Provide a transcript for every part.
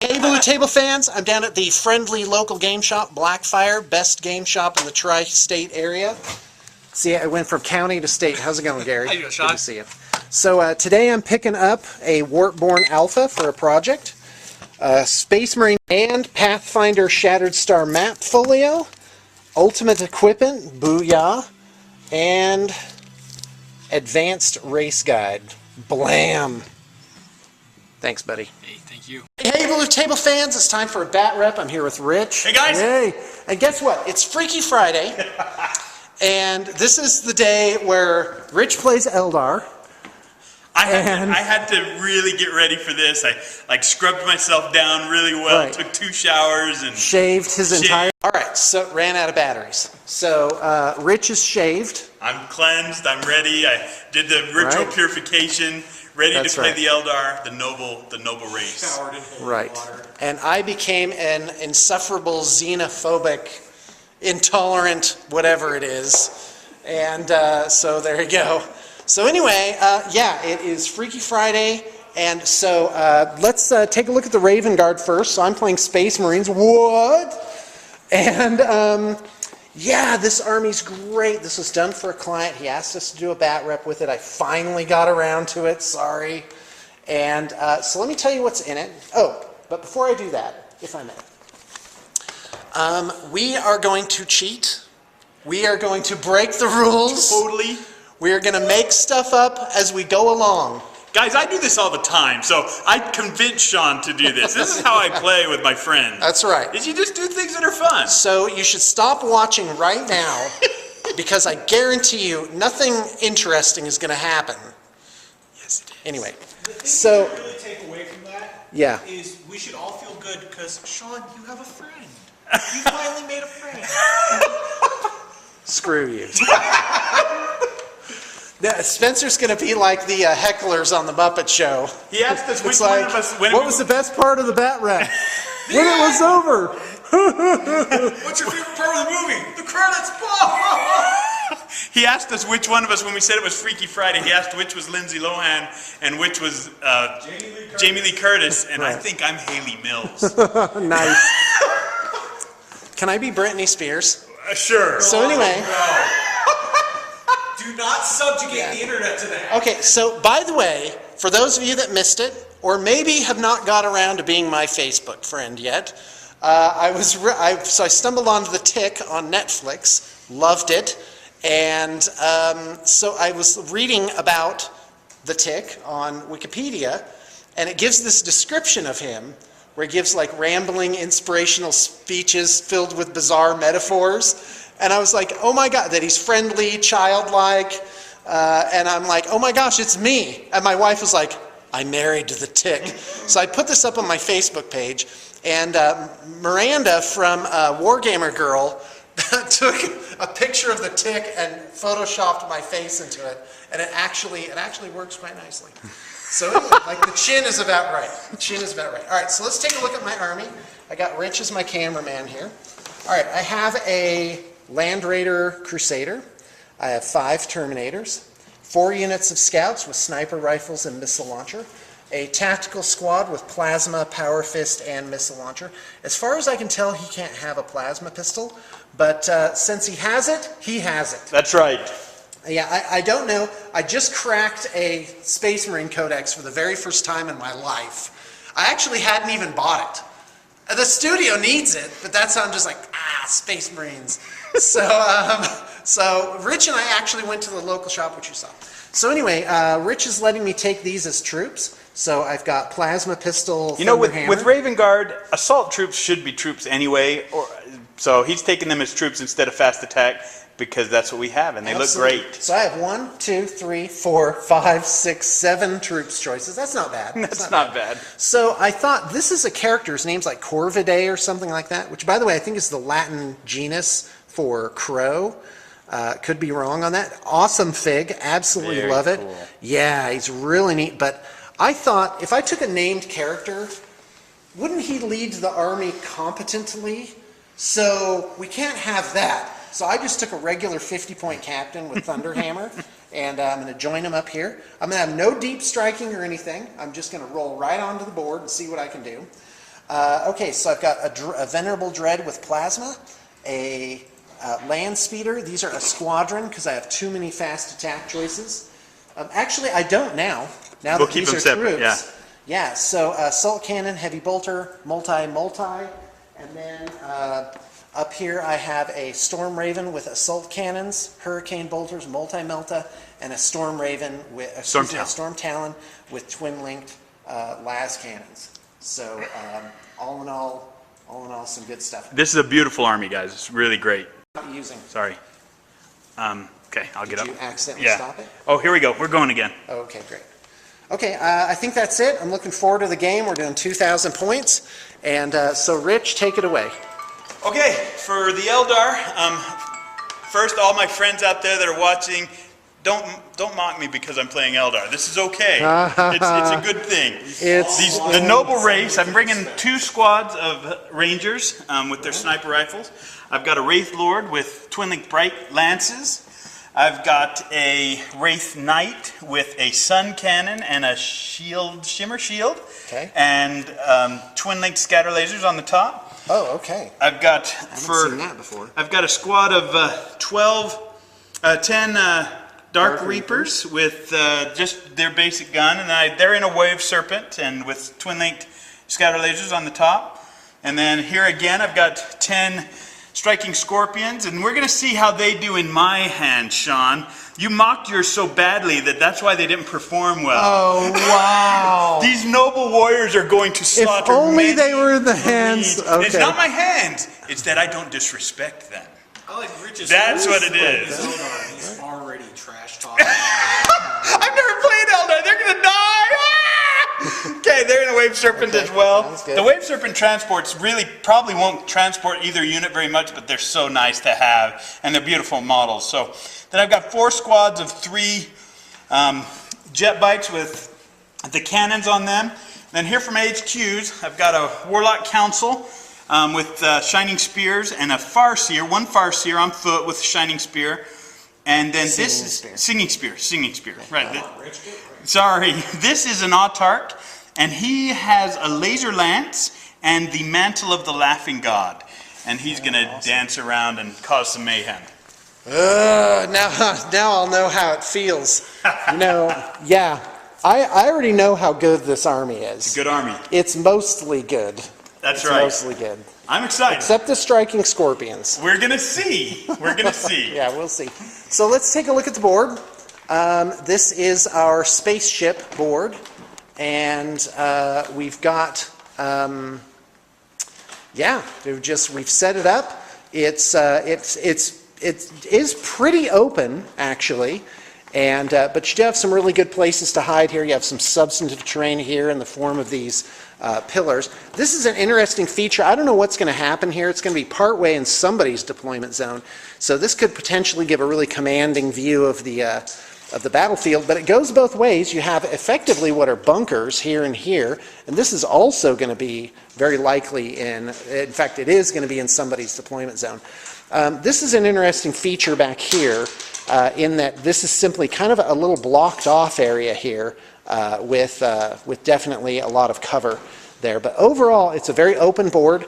Hey Blue Table fans, I'm down at the friendly local game shop, Blackfire, best game shop in the tri-state area. See, I went from county to state. How's it going, Gary? How you doing, Sean? Good to see you. So today I'm picking up a Warpborn Alpha for a project, Space Marine and Pathfinder Shattered Star Map Folio, Ultimate Equipment, Booyah, and Advanced Race Guide. Blam! Thanks, buddy. Hey, thank you. Hey, Blue Table fans, it's time for a bat rep. I'm here with Rich. Hey, guys. Hey. And guess what? It's Freaky Friday. And this is the day where Rich plays Eldar. I had to really get ready for this. I scrubbed myself down really well, Right. took 2 showers, and Shaved his entire... All right, so ran out of batteries. So Rich is shaved. I'm cleansed, I'm ready. I did the ritual Right. purification, ready That's to play right. the Eldar, the noble race. Showered in holy Right. water. And I became an insufferable, xenophobic, intolerant, whatever it is. And so there you go. So anyway, yeah, it is Freaky Friday. And so let's take a look at the Ravenguard first. So I'm playing Space Marines. What? And yeah, this army's great. This was done for a client. He asked us to do a bat rep with it. I finally got around to it. Sorry. And so let me tell you what's in it. Oh, but before I do that, if I may, we are going to cheat. We are going to break the rules. Totally. We are going to make stuff up as we go along. Guys, I do this all the time, so I convinced Sean to do this. This is how I play with my friends. That's right. Is you just do things that are fun. So you should stop watching right now because I guarantee you nothing interesting is going to happen. Yes, it is. Anyway, The thing so we should really take away from that yeah. is we should all feel good because, Sean, you have a friend. You finally made a friend. Screw you. Spencer's going to be like the hecklers on the Muppet Show. He asked us which It's one like, of us... what was the best part of the bat rep? When it was over. What's your favorite part of the movie? The credits. He asked us which one of us, when we said it was Freaky Friday, he asked which was Lindsay Lohan and which was Jamie Lee Curtis, and I Right. think I'm Haley Mills. Nice. Can I be Britney Spears? Sure. So anyway, Do not subjugate the internet to that. okay, so by the way, for those of you that missed it, or maybe have not got around to being my Facebook friend yet, so I stumbled onto The Tick on Netflix, loved it, and so I was reading about The Tick on Wikipedia, and it gives this description of him, where he gives like rambling, inspirational speeches filled with bizarre metaphors. And I was like, oh my God, that he's friendly, childlike. And I'm like, oh my gosh, it's me. And my wife was like, I'm married to The Tick. So I put this up on my Facebook page. And Miranda from Wargamer Girl took a picture of The Tick and photoshopped my face into it. And it actually works quite nicely. So anyway, like the chin is about right. The chin is about right. All right, so let's take a look at my army. I got Rich as my cameraman here. All right, I have a Land Raider Crusader. I have 5 Terminators, 4 units of scouts with sniper rifles and missile launcher, a tactical squad with plasma, power fist, and missile launcher. As far as I can tell, he can't have a plasma pistol, but since he has it, he has it. That's right. Yeah, I don't know. I just cracked a Space Marine Codex for the very first time in my life. I actually hadn't even bought it. The studio needs it, but that's how I'm just like, Space Marines. So Rich and I actually went to the local shop, which you saw. So anyway, Rich is letting me take these as troops. So I've got plasma pistol, You know, with Thunderhammer. Ravenguard, assault troops should be troops anyway, so he's taking them as troops instead of fast attack because that's what we have, and they Absolutely. look great. So I have 1, 2, 3, 4, 5, 6, 7 troops choices. That's not bad. That's not bad. So I thought this is a character. His name's like Corvidae or something like that, which, by the way, I think is the Latin genus for crow. Could be wrong on that. Awesome fig. Absolutely Very love it. cool. Yeah, he's really neat. But I thought if I took a named character, wouldn't he lead the army competently? So we can't have that. So I just took a regular 50-point captain with Thunderhammer, and I'm going to join him up here. I'm going to have no deep striking or anything. I'm just going to roll right onto the board and see what I can do. Okay, so I've got a Venerable Dread with Plasma, a Land Speeder. These are a Squadron because I have too many fast attack choices. Actually, I don't now. Now We'll that keep these them are separate, troops. Yeah, so Assault Cannon, Heavy Bolter, multi, and then up here I have a Storm Raven with Assault Cannons, Hurricane Bolters, multi-melta, and a Storm Raven with Storm Talon with twin-linked las cannons. So all in all, some good stuff. This is a beautiful army, guys. It's really great. Not using. Sorry. Okay, I'll get up. Did you accidentally stop it? Oh, here we go. We're going again. Okay, great. Okay, I think that's it. I'm looking forward to the game. We're doing 2,000 points. And so, Rich, take it away. Okay, for the Eldar, first, all my friends out there that are watching, don't mock me because I'm playing Eldar. This is okay. It's a good thing. The noble race. I'm bringing 2 squads of Rangers with their sniper rifles. I've got a Wraith Lord with twin-link bright lances. I've got a Wraith Knight with a Sun Cannon and a shimmer shield. Okay. And twin-linked scatter lasers on the top. Oh, okay. I've got I haven't seen that before. I've got a squad of 10 Dark Reapers with just their basic gun, and they're in a Wave Serpent and with twin-linked scatter lasers on the top. And then here again, I've got 10 Striking Scorpions, and we're going to see how they do in my hand, Sean. You mocked yours so badly that's why they didn't perform well. Oh, wow. These noble warriors are going to slaughter If only many they were in the hands. Okay. It's not my hands. It's that I don't disrespect them. I like Rich's. That's what it is. Eldar, he's already trash talking. I've never played Eldar. They're going to die. Okay, they're in a Wave Serpent as well. The Wave Serpent transports really probably won't transport either unit very much, but they're so nice to have, and they're beautiful models. So then I've got 4 squads of 3 jet bikes with the cannons on them. Then here from HQs, I've got a Warlock Council with Shining Spears and a Farseer, 1 Farseer on foot with a Shining Spear. And then Singing Spear, right. Sorry, this is an Autarch, and he has a Laser Lance and the Mantle of the Laughing God. And he's going to dance around and cause some mayhem. Now I'll know how it feels. Yeah, I already know how good this army is. It's a good army. It's mostly good. That's right. Mostly good. I'm excited. Except the Striking Scorpions. We're going to see. Yeah, we'll see. So let's take a look at the board. This is our spaceship board, and we've got, we've set it up. It is pretty open, actually, and but you do have some really good places to hide here. You have some substantive terrain here in the form of these pillars. This is an interesting feature. I don't know what's going to happen here. It's going to be partway in somebody's deployment zone, so this could potentially give a really commanding view of the battlefield, but it goes both ways. You have effectively what are bunkers here and here, and this is also going to be very likely in fact, it is going to be in somebody's deployment zone. This is an interesting feature back here in that this is simply kind of a little blocked off area here with definitely a lot of cover there. But overall, it's a very open board.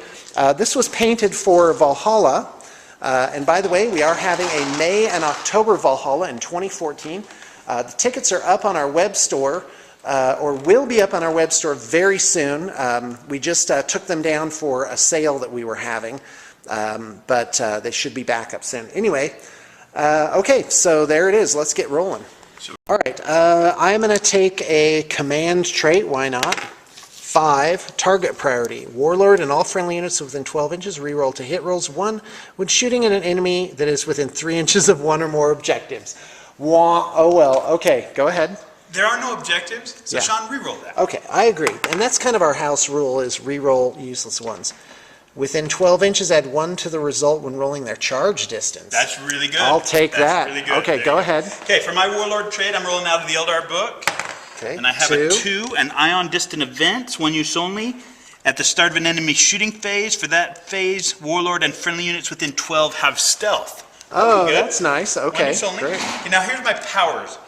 This was painted for Valhalla. And by the way, we are having a May and October Valhalla in 2014. The tickets are up on our web store, or will be up on our web store very soon. We just took them down for a sale that we were having, but they should be back up soon. Anyway, okay, so there it is. Let's get rolling. All right, I'm going to take a command trait. Why not? 5, target priority. Warlord and all friendly units within 12 inches reroll to hit rolls 1 when shooting at an enemy that is within 3 inches of 1 or more objectives. Oh well, okay, go ahead. There are no objectives, so Yeah. Sean, reroll that. Okay, I agree. And that's kind of our house rule is reroll useless ones. Within 12 inches, add 1 to the result when rolling their charge distance. That's really good. I'll take That's that. Really good. Okay, There go you ahead. Okay, for my Warlord trait, I'm rolling out of the Eldar book. Okay, And I have a 2, an ion distant events, 1 use only. At the start of an enemy shooting phase, for that phase, Warlord and friendly units within 12 have stealth. Oh, Good. that's nice. One Okay, use only. great. Okay, now here's my powers.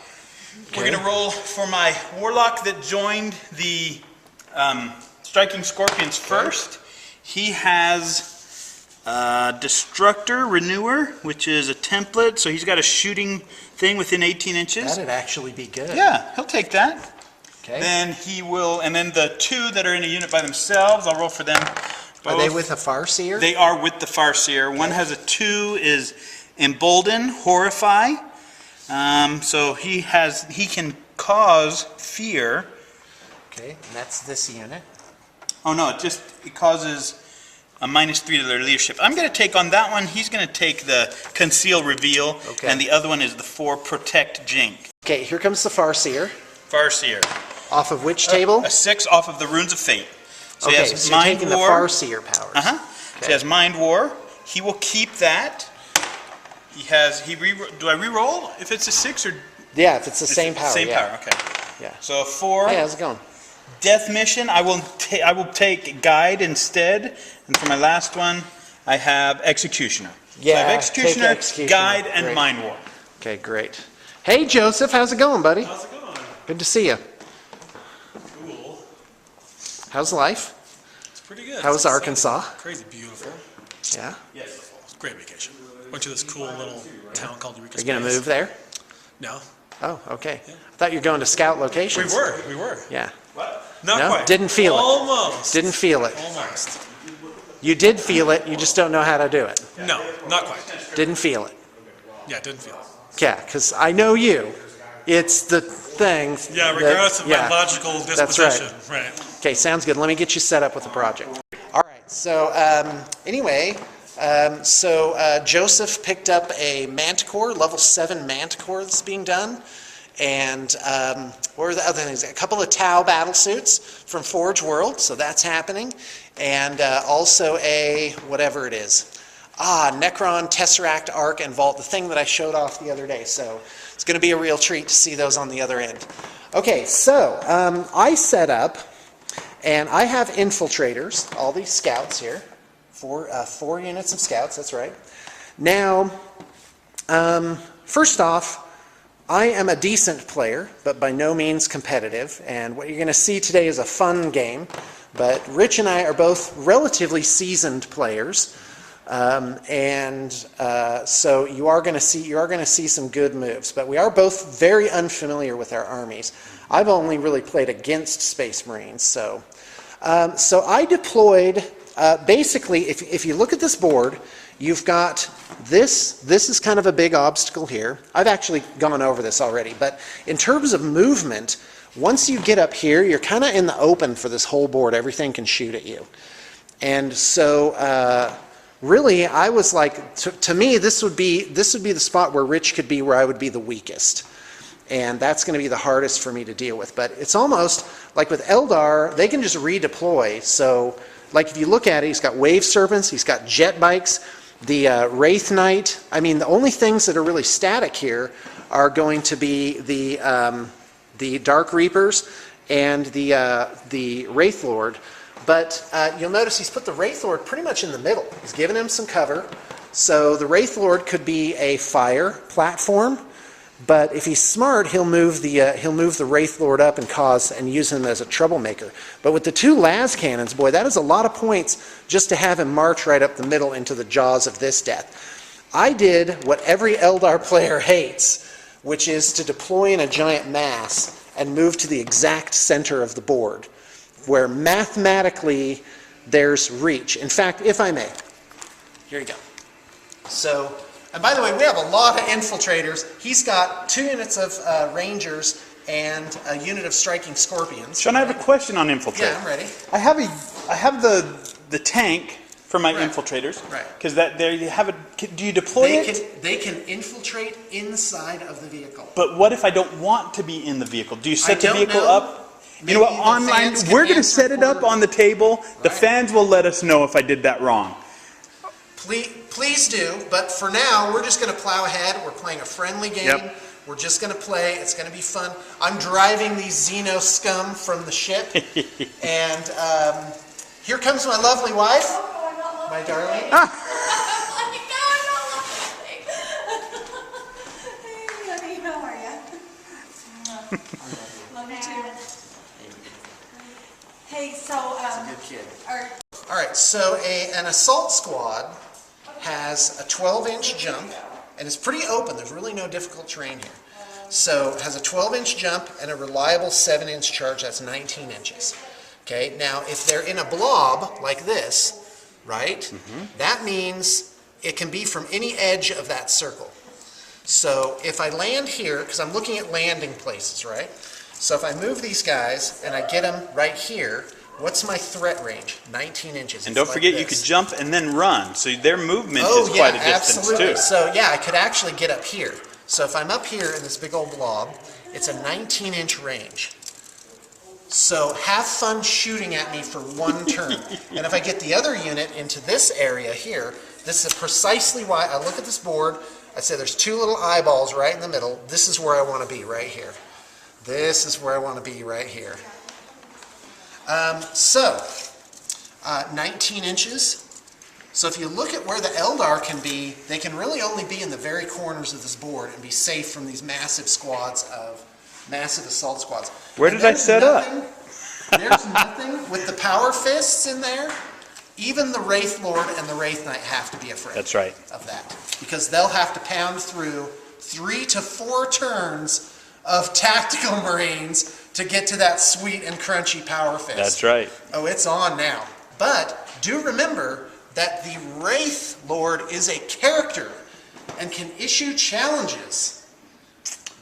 We're Okay. going to roll for my Warlock that joined the striking scorpions first. He has Destructor Renewer, which is a template. So he's got a shooting thing within 18 inches. That'd actually be good. Yeah, he'll take that. Okay. Then he will, and then the 2 that are in a unit by themselves, I'll roll for them. Are they with a Farseer? They are with the Farseer. One has a 2 is Embolden, Horrify. So he can cause fear. Okay, and that's this unit. Oh no, it causes a -3 to their leadership. I'm going to take on that one. He's going to take the Conceal Reveal, okay. And the other one is the 4 Protect Jink. Okay, here comes the Farseer. Farseer. Off of which table? A 6 off of the Runes of Fate. So okay, he has so you're Mind taking War. the Farseer powers. Okay. So he has Mind War. He will keep that. Do I re-roll if it's a 6 or? Yeah, if it's the same power. Same power. Okay. Yeah. So a 4. Hey, how's it going? Death Mission. I will take Guide instead, and for my last one, I have Executioner. Yeah, so I have Executioner, Executioner. Guide, and Great. Mind War. Okay, great. Hey, Joseph, how's it going, buddy? How's it going? Good to see you. Cool. How's life? It's pretty good. How's It's Arkansas? Crazy beautiful. Yeah. Yes. Great vacation. Went to this cool little town called Eureka Are you gonna Space. move there? No. Oh, okay. I thought you were going to scout locations. We were. Yeah. Not No? quite. Didn't feel it. Almost. Didn't feel it. Almost. You did feel it. You just don't know how to do it. No, not quite. Didn't feel it. Yeah, didn't feel it. Yeah, because I know you. It's the thing. Yeah, that- regardless of yeah. my logical That's right. disposition. Right. Okay, sounds good. Let me get you set up with the project. All right. So anyway, Joseph picked up a Manticore, level 7 Manticore that's being done. And what are the other things? A couple of Tau battle suits from Forge World, so that's happening. And also a, whatever it is. Necron, Tesseract, Arc, and Vault, the thing that I showed off the other day. So it's going to be a real treat to see those on the other end. Okay, so I set up, and I have infiltrators, all these scouts here. 4 units of scouts, that's right. Now, first off, I am a decent player, but by no means competitive, and what you're going to see today is a fun game, but Rich and I are both relatively seasoned players, so you are going to see some good moves, but we are both very unfamiliar with our armies. I've only really played against Space Marines, so I deployed, basically, if you look at this board, you've got this is kind of a big obstacle here. I've actually gone over this already, but in terms of movement, once you get up here, you're kind of in the open for this whole board. Everything can shoot at you. And so really, I was like, to me, this would be the spot where Rich could be where I would be the weakest. And that's going to be the hardest for me to deal with. But it's almost like with Eldar, they can just redeploy. So like if you look at it, he's got Wave Serpents, he's got Jet Bikes, the Wraith Knight. I mean, the only things that are really static here are going to be the Dark Reapers and the Wraith Lord. But you'll notice he's put the Wraith Lord pretty much in the middle. He's given him some cover. So the Wraith Lord could be a fire platform, but if he's smart, he'll move the Wraith Lord up and use him as a troublemaker. But with the 2 las cannons, boy, that is a lot of points just to have him march right up the middle into the jaws of this death. I did what every Eldar player hates, which is to deploy in a giant mass and move to the exact center of the board, where mathematically there's reach. In fact, if I may, here you go. So, and by the way, we have a lot of infiltrators. He's got 2 units of Rangers and a unit of Striking Scorpions. Sean, I have a question on infiltrator. Yeah, I'm ready. I have the tank for my infiltrators. Right. Because there you have it. Do you deploy it? They can infiltrate inside of the vehicle. But what if I don't want to be in the vehicle? Do you set the don't vehicle know. up? You know what? Maybe the Online, fans can we're going to answer set it up for it. on the table. The Right. fans will let us know if I did that wrong. Please do, but for now, we're just going to plow ahead. We're playing a friendly game. Yep. We're just going to play. It's going to be fun. I'm driving these Xeno scum from the ship. And here comes my lovely wife, my darling. Hey, honey, how are you? Love you too. Hey, Hey, so, Good kid. are, All right, so an assault squad has a 12-inch jump, and it's pretty open. There's really no difficult terrain here. So it has a 12-inch jump and a reliable 7-inch charge. That's 19 inches. Okay, now if they're in a blob like this, right, that means it can be from any edge of that circle. So if I land here, because I'm looking at landing places, right? So if I move these guys and I get them right here, what's my threat range? 19 inches. And It's don't like forget, you this. could jump and then run. So their movement Oh, is yeah, quite a distance absolutely. too. So yeah, I could actually get up here. So if I'm up here in this big old blob, it's a 19-inch range. So have fun shooting at me for one turn. And if I get the other unit into this area here, this is precisely why I look at this board. I say there's two little eyeballs right in the middle. This is where I want to be, right here. This is where I want to be, right here. 19 inches. So if you look at where the Eldar can be, they can really only be in the very corners of this board and be safe from these massive squads of massive assault squads. Where And did I there's set up? There's nothing with the power fists in there. Even the Wraith Lord and the Wraith Knight have to be afraid. That's right. Of that, because they'll have to pound through 3 to 4 turns of tactical Marines to get to that sweet and crunchy power fist. That's right. Oh, it's on now. But do remember that the Wraith Lord is a character and can issue challenges.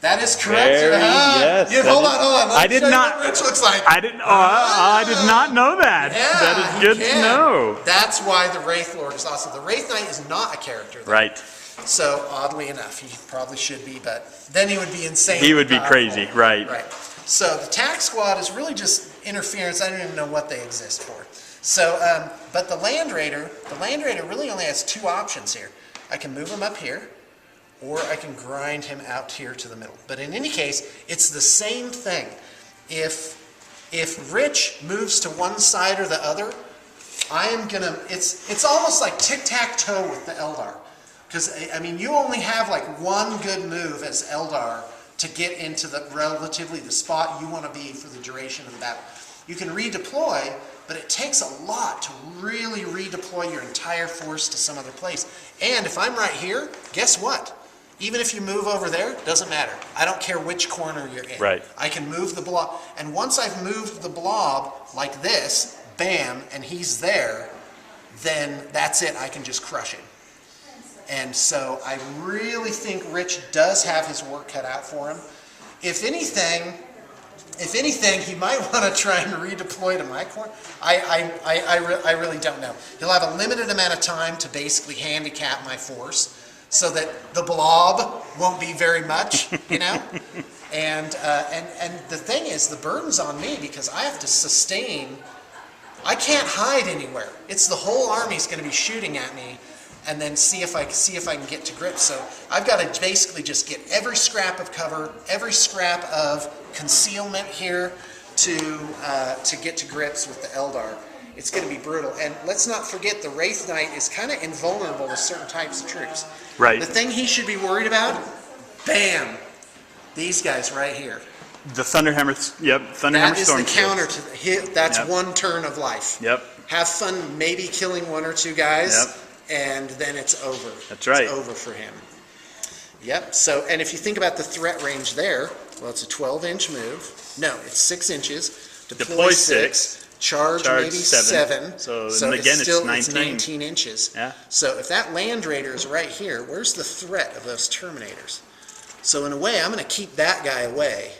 That is correct. Yes. Hold on. Let I me did show you not. what Rich looks like. I didn't know that. Yeah, That is you good to can. know. That's why the Wraith Lord is awesome. The Wraith Knight is not a character, though. Right. So, oddly enough, he probably should be, but then he would be insane. He would be powerful. crazy. Right. Right. So the tac squad is really just interference. I don't even know what they exist for. So, but the Land Raider really only has 2 options here. I can move him up here, or I can grind him out here to the middle. But in any case, it's the same thing. If Rich moves to one side or the other, I am gonna. It's almost like tic-tac-toe with the Eldar, because I mean you only have like one good move as Eldar to get into the spot you want to be for the duration of the battle. You can redeploy, but it takes a lot to really redeploy your entire force to some other place. And if I'm right here, guess what? Even if you move over there, doesn't matter. I don't care which corner you're in. Right. I can move the blob. And once I've moved the blob like this, bam, and he's there, then that's it. I can just crush him. And so I really think Rich does have his work cut out for him. If anything, he might want to try and redeploy to my corner. I really don't know. He'll have a limited amount of time to basically handicap my force, so that the blob won't be very much, you know? And the thing is, the burden's on me because I have to sustain. I can't hide anywhere. It's the whole army's going to be shooting at me, and then see if I can get to grips. So I've got to basically just get every scrap of cover, every scrap of concealment here to get to grips with the Eldar. It's going to be brutal. And let's not forget the Wraith Knight is kind of invulnerable to certain types of troops. Right. The thing he should be worried about, bam, these guys right here. The Thunderhammer. Yep. Thunderhammer That is Storm the counter to the hit. That's Yep. one turn of life. Yep. Have fun maybe killing 1 or 2 guys, Yep. and then it's over. That's right. It's over for him. Yep. So, and if you think about the threat range there, well, it's a 12-inch move. No, it's 6 inches. Deploy 6. Charge maybe 7. So again, it's 19 inches. Yeah. So if that Land Raider is right here, where's the threat of those Terminators? So in a way, I'm going to keep that guy away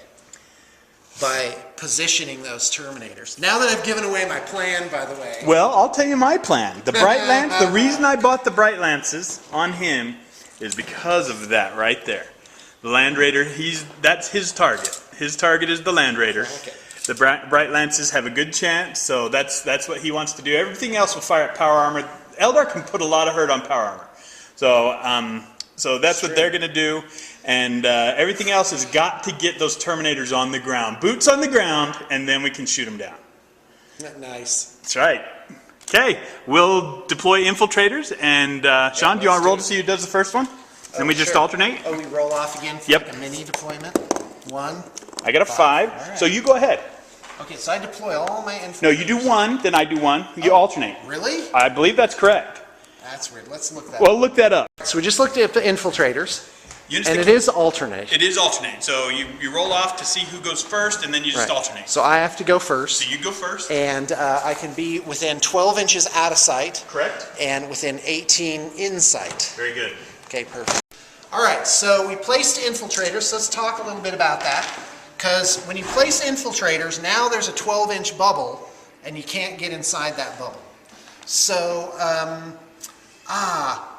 by positioning those Terminators. Now that I've given away my plan, by the way. Well, I'll tell you my plan. The Bright Lance, the reason I bought the Bright Lances on him is because of that right there. The Land Raider, that's his target. His target is the Land Raider. Okay. The Bright Lances have a good chance, so that's what he wants to do. Everything else will fire at power armor. Eldar can put a lot of hurt on power armor. So that's what they're going to do. And everything else has got to get those Terminators on the ground. Boots on the ground, and then we can shoot them down. Nice. That's right. Okay, we'll deploy infiltrators. And Sean, do you want to roll to see who does the first one? Then we just Sure. alternate? Oh, we roll off again for Yep. like a mini deployment? 1. I got a 5. All right. So you go ahead. Okay, so I deploy all my infiltrators. No, you do one, then I do one. You alternate. Really? I believe that's correct. That's weird. Let's look that Well, up. look that up. So we just looked at the infiltrators, You and it is alternate. It is alternate. So you roll off to see who goes first, and then you just Right. alternate. So I have to go first. So you go first. And I can be within 12 inches out of sight. Correct. And within 18 in sight. Very good. Okay, perfect. All right, so we placed infiltrators. So let's talk a little bit about that. Because when you place infiltrators, now there's a 12-inch bubble, and you can't get inside that bubble. So,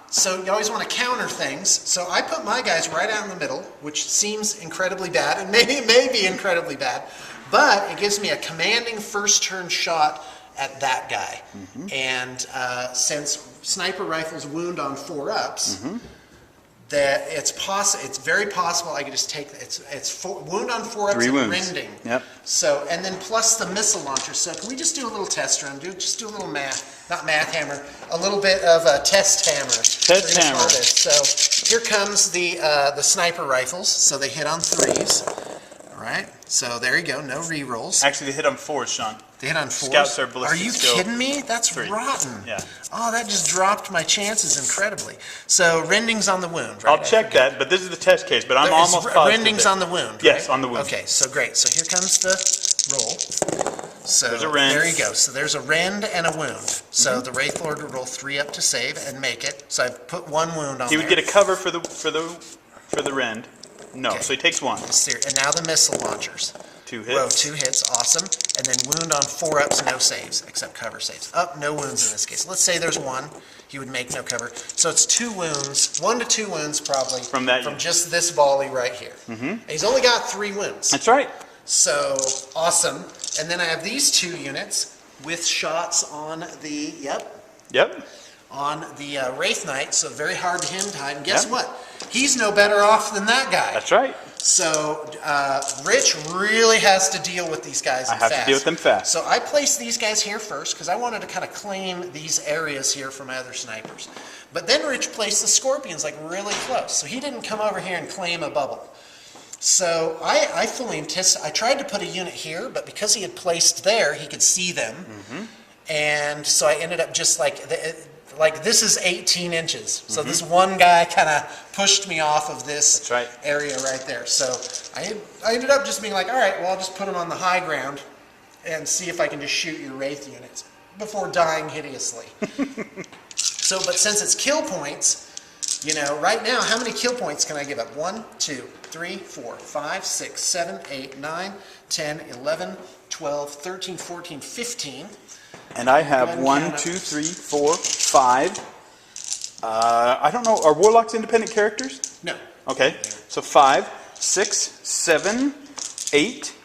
so you always want to counter things. So I put my guys right out in the middle, which seems incredibly bad, and maybe it may be incredibly bad, but it gives me a commanding first turn shot at that guy. And since sniper rifles wound on 4-ups, that it's very possible I could just take wound on 4-ups 3 and wounds. rending. Yep. So, and then plus the missile launcher. So can we just do a little test run? Just do a little math, not math hammer, a little bit of a test hammer. Test hammer. So here comes the sniper rifles. So they hit on 3s. All right. So there you go. No re-rolls. Actually, they hit on 4s, Sean. They hit on 4s. Scouts are ballistic Are you skill. kidding me? That's 3. rotten. Yeah. Oh, that just dropped my chances incredibly. So rending's on the wound, right? I'll check that, but this is the test case. But I'm There is almost positive. rending's that- on the wound, Yes, right? on the wound. Okay, so great. So here comes the roll. So There's a rend. there you go. So there's a rend and a wound. So the Wraith Lord would roll 3 up to save and make it. So I've put 1 wound on He would there. get a cover for the rend. No, Okay. so he takes 1. And now the missile launchers. 2 Row hits. 2 hits, awesome. And then wound on 4-ups, no saves, except cover saves. Up, no wounds in this case. Let's say there's 1, he would make no cover. So it's 2 wounds, 1 to 2 wounds probably. From that From unit. just this volley right here. And he's only got 3 wounds. That's right. So, awesome. And then I have these 2 units with shots on the, Yep. on the Wraith Knight, so very hard to him hide. And guess Yep. what? He's no better off than that guy. That's right. So, Rich really has to deal with these guys I have to deal with them fast. So I placed these guys here first because I wanted to kind of claim these areas here for my other snipers. But then Rich placed the Scorpions like really close. So he didn't come over here and claim a bubble. So I fully anticipate, I tried to put a unit here, but because he had placed there, he could see them. And so I ended up just like this is 18 inches. So this one guy kind of pushed me off of this That's right. area right there. So I ended up just being like, all right, well, I'll just put him on the high ground and see if I can just shoot your Wraith units before dying hideously. So, but since it's kill points, you know, right now, how many kill points can I give up? 1, 2, 3, 4, 5, 6, 7, 8, 9, 10, 11, 12, 13, 14, 15. And I have ahead and 1, count up. 2, 3, 4, 5. I don't know. Are warlocks independent characters? No. Okay. So 5, 6, 7, 8,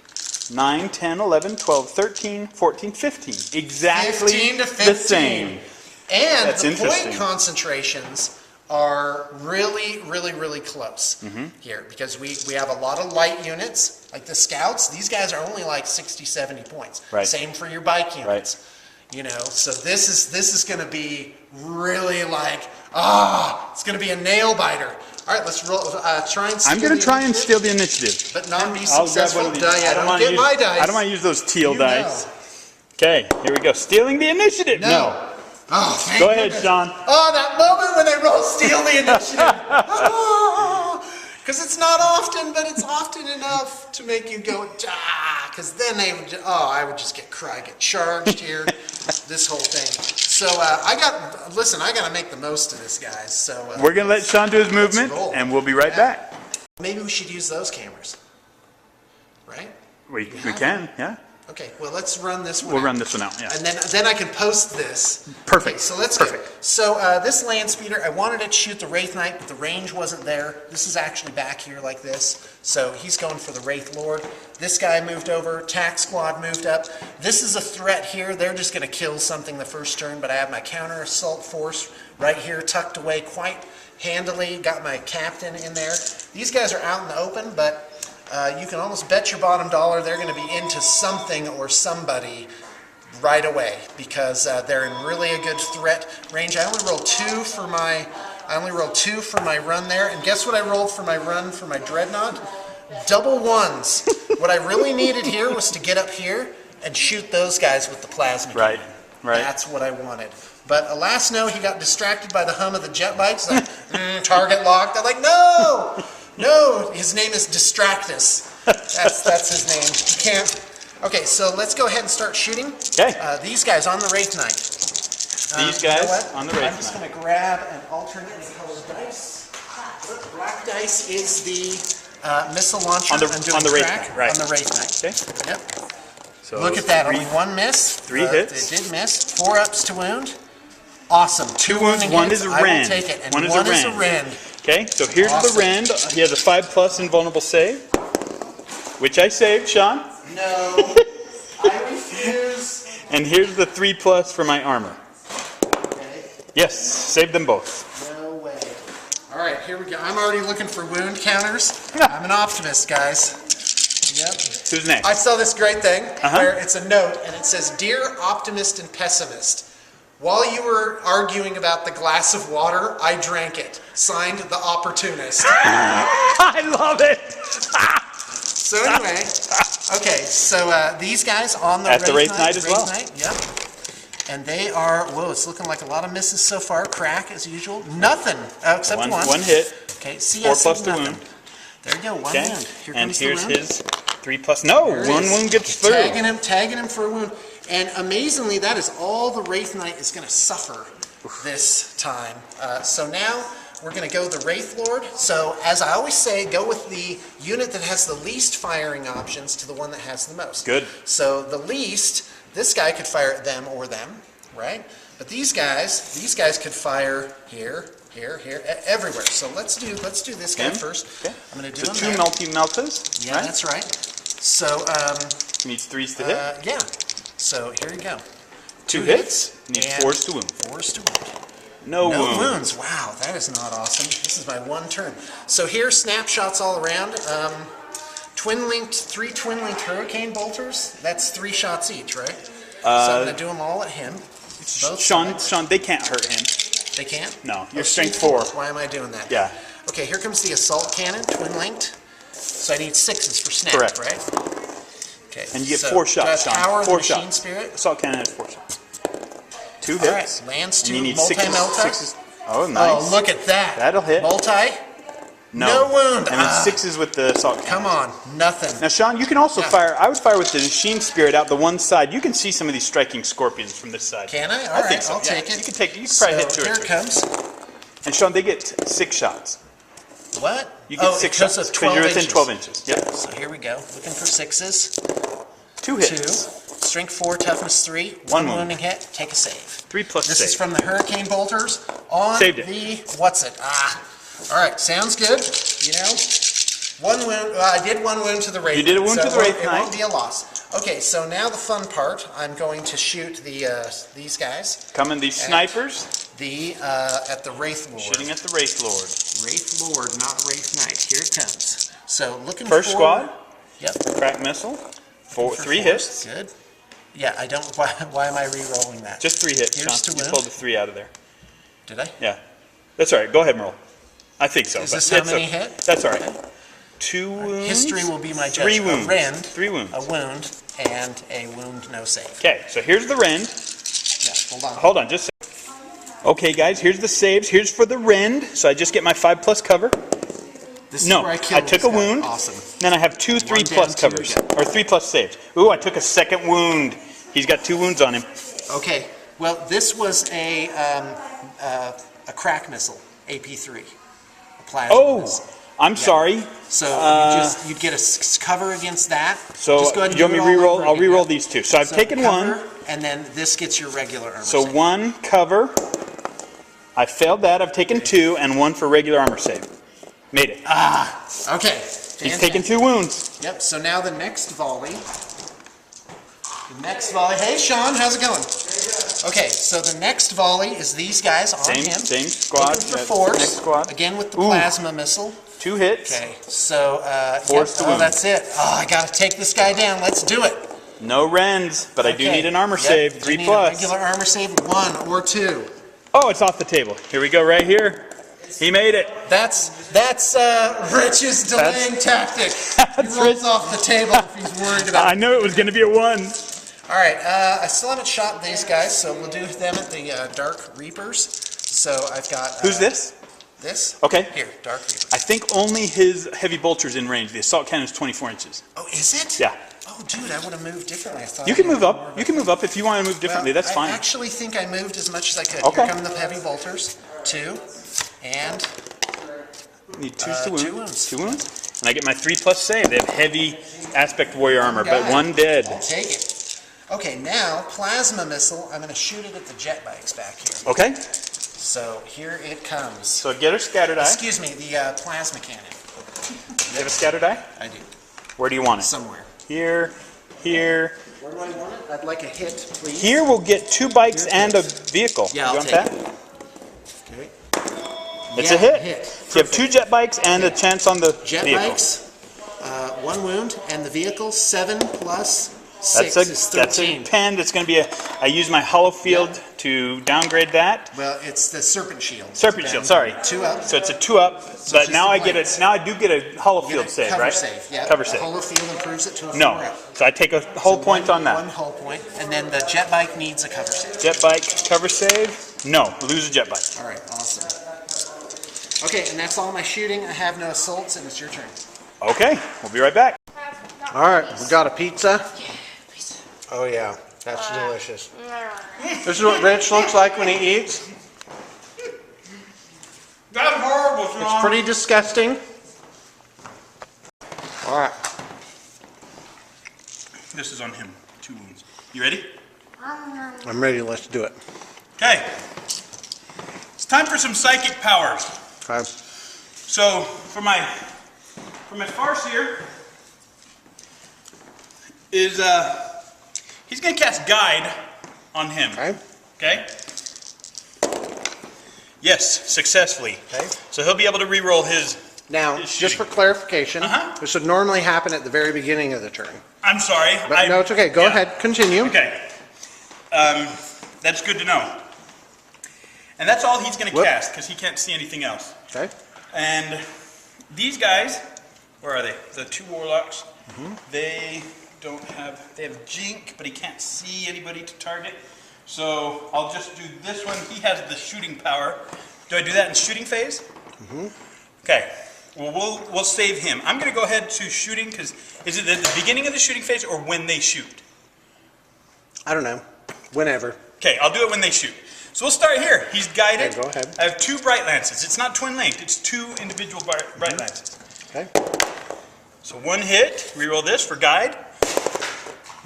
9, 10, 11, 12, 13, 14, 15. Exactly 15 to 15. the same. And That's the interesting. point concentrations are really, really, really close here because we have a lot of light units, like the scouts. These guys are only like 60, 70 points. Right. Same for your bike units. You know, so this is going to be really like, it's going to be a nail biter. All right, let's roll. Try and steal I'm going to the try and initiative, steal the initiative. but not be I'll grab successful. one of these. I don't wanna get use, my dice. I don't want to use those teal You dice. know. Okay, here we go. Stealing the initiative. No. Oh, thank Go ahead, goodness. Sean. Oh, that moment when they roll steal the initiative. Because it's not often, but it's often enough to make you go, because then they would, I would just get charged here, this whole thing. So I got to make the most of this, guys. So We're going to let Sean do his movement, roll. and we'll be right back. Maybe we should use those cameras, right? We can, yeah. Okay, well, let's run this one We'll out. run this one out, yeah. And then I can post this. Perfect. Okay, so let's Perfect. go. So this land speeder, I wanted it to shoot the Wraith Knight, but the range wasn't there. This is actually back here like this. So he's going for the Wraith Lord. This guy moved over. Tac Squad moved up. This is a threat here. They're just going to kill something the first turn, but I have my counter assault force right here tucked away quite handily. Got my captain in there. These guys are out in the open, but you can almost bet your bottom dollar they're going to be into something or somebody right away because they're in really a good threat range. I only rolled 2 for my run there, and guess what I rolled for my run for my Dreadnought? Double 1s. What I really needed here was to get up here and shoot those guys with the plasma Right, cannon. right. That's what I wanted. But alas, no, he got distracted by the hum of the jet bikes. Like, target locked. I'm like, no, no. His name is Distractus. That's his name. You can't. Okay, so let's go ahead and start shooting. Okay. These guys on the Wraith Knight. These You know guys what? on the Wraith I'm just Knight. going to grab an alternate colored dice. Black dice is the missile launcher. On the- I'm doing on the Wraith track Knight, right. On the Wraith Knight. Okay. Yep. So Look at that. three- Only one miss. Three hits. It did miss. 4 ups to wound. Awesome. 2 wounds, wounding one hits. is a I will rend. take it. And One is a rend. Okay, so here's Awesome. the rend. He has a 5+ invulnerable save, which I saved, Sean. No. I refuse. And here's the 3+ for my armor. Okay. Yes, save them both. No way. All right, here we go. I'm already looking for wound counters. I'm an optimist, guys. Yep. Who's next? I saw this great thing Uh-huh. where it's a note and it says, "Dear optimist and pessimist, while you were arguing about the glass of water, I drank it. Signed, the opportunist." I love it. So anyway, okay, so these guys on the At the Wraith Knight as well. Yep. And they are, whoa, it's looking like a lot of misses so far. Crack as usual. Nothing, except one. One hit. Okay, see, 4+ to nothing. wound. There you go, one Okay, wound. Here and comes here's the wound. his 3+. No, There it one is. wound gets through. Tagging him for a wound. And amazingly, that is all the Wraith Knight is going to suffer this time. So now we're going to go the Wraith Lord. So as I always say, go with the unit that has the least firing options to the one that has the most. Good. So the least, this guy could fire at them or them, right? But these guys could fire here, here, here, everywhere. So let's do this guy Okay. first. Okay. I'm going to do So him 2 there. meltas. Yeah, right? that's right. So Needs 3s to hit. yeah. So here you go. 2 hits. Needs and 4s to wound. 4s to wound. No No wound. wounds. Wow, that is not awesome. This is my one turn. So here, snapshots all around. 3 twin-linked hurricane bolters. That's 3 shots each, right? So I'm going to do them all at him. Both sides. Sean, they can't hurt him. They can't? No, you're Oh, strength shoot. 4. Why am I doing that? Yeah. Okay, here comes the assault cannon, twin-linked. So I need 6s for snap, Correct. right? Okay. And you get so 4 shots, do I have Sean. power of the 4 machine shots. spirit. Assault cannon has 4 shots. 2 All right, hits. lands And you 2, need multi-melta. 6s. Oh, nice. Oh, look at that. That'll hit. Multi? No wound. And then 6s with the assault cannon. Come on, nothing. Now, Sean, you can also Yeah. fire. I would fire with the machine spirit out the one side. You can see some of these striking scorpions from this side. Can I? All I right, think so. I'll yeah. take it. You can take. You can probably hit 2 here or it 3. comes. And Sean, they get 6 shots. What? You get 6 because shots of because 12 you're within inches. 12 inches. Yep. So here we go. Looking for 6s. 2 2. hits. Strength 4, toughness 3. One 1 wound. wounding hit. Take a save. 3+ This save. is from the hurricane bolters on Saved it. the what's it? All right, sounds good. You know, 1 wound. I did 1 wound to the Wraith. You did a wound so to the Wraith It Knight. won't be a loss. Okay, so now the fun part. I'm going to shoot these guys. Coming these snipers, At the Wraith Lord. shooting at the Wraith Lord. Wraith Lord, not Wraith Knight. Here it comes. So looking First for squad, Yep. crack missile, For 3 4s. hits. Good. Yeah, I don't. Why am I re-rolling that? Just 3 hits, Here's to Sean. You wound. pulled the 3 out of there. Did I? Yeah. That's all right. Go ahead, Merle. I think so. Is but this how that's many okay. hit? That's all right. 2 wounds. History will be my 3 judgment. wounds. A rend, 3 wounds. a wound, and a wound no save. Okay, so here's the rend. Yeah, hold on. Hold on, just a second. Okay, guys, here's the saves. Here's for the rend. So I just get my 5+ cover. This is No, where I I killed took this a guy. wound. Awesome. Then I have 2 3+ down, 2 covers. again. Or 3+ saves. Ooh, I took a second wound. He's got 2 wounds on him. Okay. Well, this was a crack missile, AP3, a plasma Oh, missile. I'm sorry. So you'd get a cover against that. So Just go ahead and you want do me it to all re-roll? over I'll again. re-roll Yeah. these 2. So I've taken cover, 1. and then this gets your regular armor. So save. 1 cover. I failed that. I've taken 2 and 1 for regular armor save. Made it. Okay. He's taken 2 wounds. Yep. So now the next volley. Hey, Sean, how's it going? Okay, so the next volley is these guys on him. Same squad. Looking for Yeah, 4s. next squad. Again with the Ooh. plasma missile. 2 hits. Okay, so 4s to wound. that's it. Oh, I gotta take this guy down. Let's do it. No rends, but I do Okay. need an armor Yep, save. you 3+. need a regular armor save, 1 or 2. Oh, it's off the table. Here we go, right here. He made it. That's Rich's delaying tactic. He rolls Rich. off the table if he's worried about I knew it was going to be a 1. All right, I still haven't shot these guys, so we'll do them at the Dark Reapers. So I've got... Who's this? This? Okay. Here, Dark Reapers. I think only his heavy bolter's in range. The assault cannon is 24 inches. Oh, is it? Yeah. Oh, dude, I would have moved differently. I thought You can move up. You can move up if you want to move differently. That's fine. I actually think I moved as much as I could. Okay. Here come the heavy bolters. 2. And... Need 2 2 wounds. wounds. 2 wounds. And I get my 3+ save. They have heavy aspect warrior armor, but Got it. 1 dead. I'll take it. Okay, now, plasma missile. I'm going to shoot it at the jet bikes back here. Okay. So here it comes. So get her scatter die. Excuse me, the plasma cannon. You have a scatter die? I do. Where do you want it? Somewhere. Here, here. Where do I want it? I'd like a hit, please. Here we'll get 2 bikes and a vehicle. Yeah, I'll you want take that? it. Okay. It's Yeah, a hit. hit. So you have 2 jet bikes and a chance on the Jet vehicle. bikes, 1 wound, and the vehicle, 7 plus 6 is That's 13. a pen. It's going to be I use my hollow field to downgrade that. Well, it's the serpent shield. Serpent shield, sorry. 2 up. So it's a 2 up, but just now the I get blanks. it. Now I do get a hollow You field get a save, cover right? save, yeah. Cover The save. hollow field improves it to a 4 No. up. So I take a whole point on 1 that. hull point, and then the jet bike needs a cover save. Jet bike cover save. No, lose a jet bike. All right, awesome. Okay, and that's all my shooting. I have no assaults, and it's your turn. Okay, we'll be right back. All right, we got a pizza. Oh yeah, that's delicious. This is what Rich looks like when he eats. That's horrible, Sean. It's pretty disgusting. All right. This is on him. 2 wounds. You ready? I'm ready. Let's do it. Okay. It's time for some psychic powers. Okay. So for my Farseer is he's gonna cast guide on him. Okay. Okay? Yes, successfully. Okay. So he'll be able to re-roll his. Now, His just for shooting. clarification, Uh-huh. this would normally happen at the very beginning of the turn. I'm sorry. But no, it's okay. Go ahead. Continue. Okay. That's good to know. And that's all he's going to Whoop. cast because he can't see anything else. Okay. And these guys, where are they? The 2 warlocks. They don't have. They have Jink, but he can't see anybody to target. So I'll just do this one. He has the shooting power. Do I do that in shooting phase? Okay. Well, we'll save him. I'm going to go ahead to shooting because is it at the beginning of the shooting phase or when they shoot? I don't know. Whenever. Okay, I'll do it when they shoot. So we'll start here. He's guided. Okay, go ahead. I have 2 bright lances. It's not twin linked. It's 2 individual bright lances. Okay. So 1 hit. Reroll this for guide.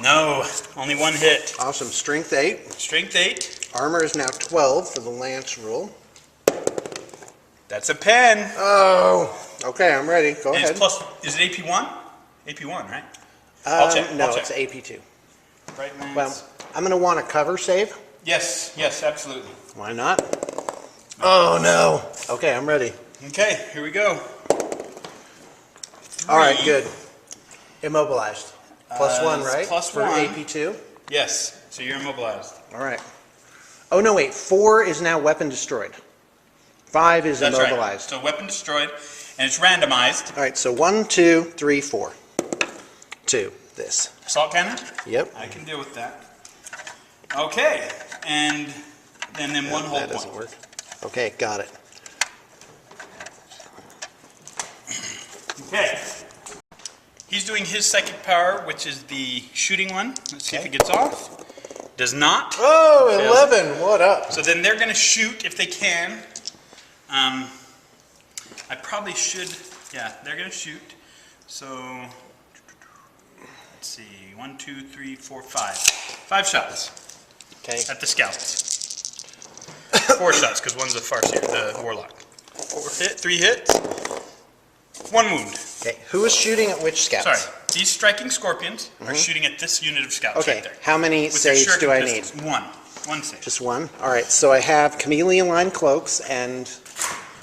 No, only 1 hit. Awesome. Strength 8. Strength 8. Armor is now 12 for the lance rule. That's a pen. Oh. Okay, I'm ready. Go And ahead. it's plus. Is it AP1? AP1, right? I'll check. No, I'll it's check. AP2. Bright lance. Well, I'm going to want a cover save. Yes, absolutely. Why not? Oh, no. Okay, I'm ready. Okay, here we go. All right, 3. good. Immobilized. Plus 1, it's right? plus For 1. AP2. Yes, so you're immobilized. All right. Oh, no, wait. 4 is now weapon destroyed. 5 is That's immobilized. right. So weapon destroyed, and it's randomized. All right, so 1, 2, 3, 4. 2. This. Assault cannon? Yep. I can deal with that. Okay, and then 1 whole That point. doesn't work. Okay, got it. Okay. He's doing his psychic power, which is the shooting one. Let's see if Okay. it gets off. Does not. Oh, Fails. 11. What up? So then they're going to shoot if they can. I probably should. Yeah, they're going to shoot. So let's see. 1, 2, 3, 4, 5. 5 shots Okay. at the scouts. 4 shots because one's a Farseer, the warlock. 3 hits. 1 wound. Okay. Who is shooting at which scouts? Sorry, these striking scorpions are shooting at this unit of scouts Okay. right there. How many With their saves do I shuriken need? pistols. 1. 1 save. Just 1? All right, so I have chameleon line cloaks and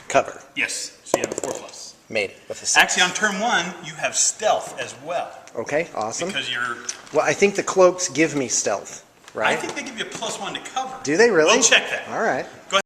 cover. Yes, so you have a 4+. Made it with a 6. Actually, on turn 1, you have stealth as well. Okay, awesome. Because you're... Well, I think the cloaks give me stealth, I right? think they give you a +1 to cover. Do they really? We'll check that. All right. Go ahead.